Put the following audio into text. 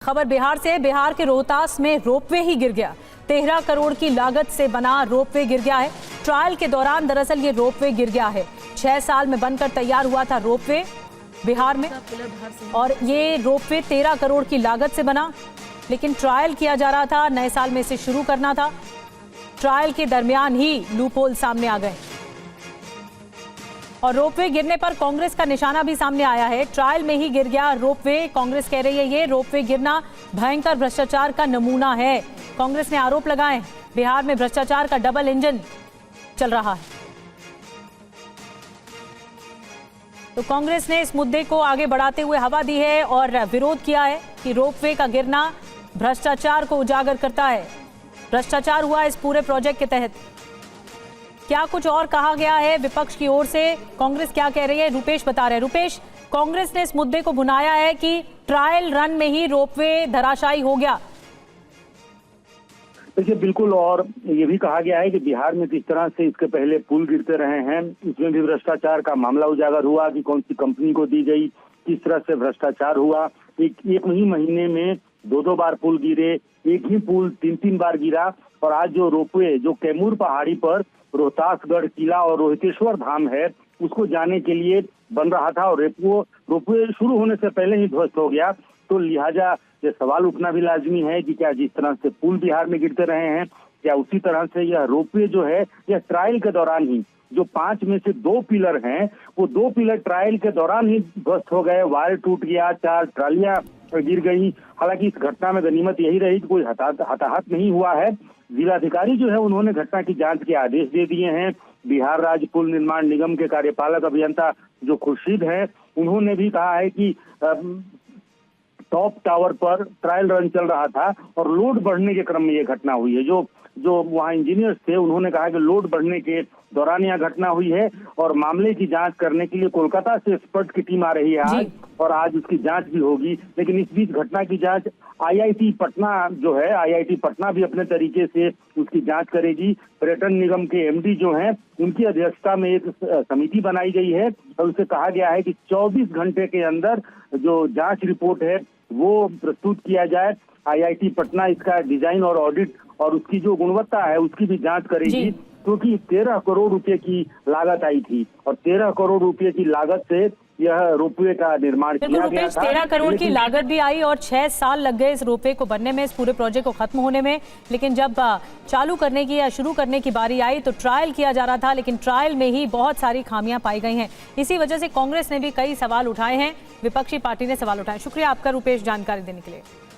खबर बिहार से। बिहार के रोहतास में रोपवे ही गिर गया। 13 करोड़ की लागत से बना रोपवे गिर गया है। ट्रायल के दौरान दरअसल ये रोपवे गिर गया है। 6 साल में बनकर तैयार हुआ था रोपवे बिहार में, और ये रोपवे 13 करोड़ की लागत से बना, लेकिन ट्रायल किया जा रहा था, नए साल में इसे शुरू करना था। ट्रायल के दरमियान ही लूपहोल सामने आ गए और रोपवे गिरने पर कांग्रेस का निशाना भी सामने आया है। ट्रायल में ही गिर गया रोपवे। कांग्रेस कह रही है ये रोपवे गिरना भयंकर भ्रष्टाचार का नमूना है। कांग्रेस ने आरोप लगाए बिहार में भ्रष्टाचार का डबल इंजन चल रहा है। तो कांग्रेस ने इस मुद्दे को आगे बढ़ाते हुए हवा दी है और विरोध किया है कि रोपवे का गिरना भ्रष्टाचार को उजागर करता है। भ्रष्टाचार हुआ इस पूरे प्रोजेक्ट के तहत। क्या कुछ और कहा गया है विपक्ष की ओर से, कांग्रेस क्या कह रही है, रूपेश बता रहे हैं। रूपेश, कांग्रेस ने इस मुद्दे को भुनाया है कि ट्रायल रन में ही रोपवे धराशायी हो गया। देखिए बिल्कुल, और ये भी कहा गया है कि बिहार में किस तरह से इसके पहले पुल गिरते रहे हैं, इसमें भी भ्रष्टाचार का मामला उजागर हुआ कि कौन सी कंपनी को दी गई, किस तरह से भ्रष्टाचार हुआ। एक ही महीने में 2 बार पुल गिरे, एक ही पुल 3 बार गिरा। और आज जो रोपवे जो कैमूर पहाड़ी पर रोहतासगढ़ किला और रोहितेश्वर धाम है उसको जाने के लिए बन रहा था और रोपवे शुरू होने से पहले ही ध्वस्त हो गया। तो लिहाजा ये सवाल उठना भी लाजमी है कि क्या जिस तरह से पुल बिहार में गिरते रहे हैं, क्या उसी तरह से यह रोपवे जो है यह ट्रायल के दौरान ही, जो 5 में से 2 पिलर हैं वो 2 पिलर ट्रायल के दौरान ही ध्वस्त हो गए। वायर टूट गया, 4 ट्रालियां गिर गई। हालांकि इस घटना में गनीमत यही रही कि कोई हताहत नहीं हुआ है। जिलाधिकारी जो है उन्होंने घटना की जांच के आदेश दे दिए हैं। बिहार राज्य पुल निर्माण निगम के कार्यपालक अभियंता जो खुर्शीद हैं, उन्होंने भी कहा है कि टॉप टावर पर ट्रायल रन चल रहा था और लोड बढ़ने के क्रम में ये घटना हुई है। जो वहाँ इंजीनियर्स थे उन्होंने कहा कि लोड बढ़ने के दौरान यह घटना हुई है और मामले की जांच करने के लिए कोलकाता से एक्सपर्ट की टीम आ रही है आज, और आज उसकी जांच भी होगी। लेकिन इस बीच घटना की जांच आईआईटी पटना जो है, आईआईटी पटना भी अपने तरीके से उसकी जांच करेगी। पर्यटन निगम के एमडी जो हैं उनकी अध्यक्षता में एक समिति बनाई गई है और उसे कहा गया है कि 24 घंटे के अंदर जो जांच रिपोर्ट है वो प्रस्तुत किया जाए। आईआईटी पटना इसका डिजाइन और ऑडिट और उसकी जो गुणवत्ता है उसकी भी जांच करेगी, क्योंकि 13 करोड़ रुपए की लागत आई थी और 13 करोड़ रुपए की लागत से यह रोपवे का निर्माण किया गया था। 13 करोड़ की लागत भी आई और 6 साल लग गए इस रोपवे को बनने में, इस पूरे प्रोजेक्ट को खत्म होने में। लेकिन जब चालू करने की या शुरू करने की बारी आई तो ट्रायल किया जा रहा था, लेकिन ट्रायल में ही बहुत सारी खामियां पाई गई हैं। इसी वजह से कांग्रेस ने भी कई सवाल उठाए हैं, विपक्षी पार्टी ने सवाल उठाए। शुक्रिया आपका रूपेश जानकारी देने के लिए।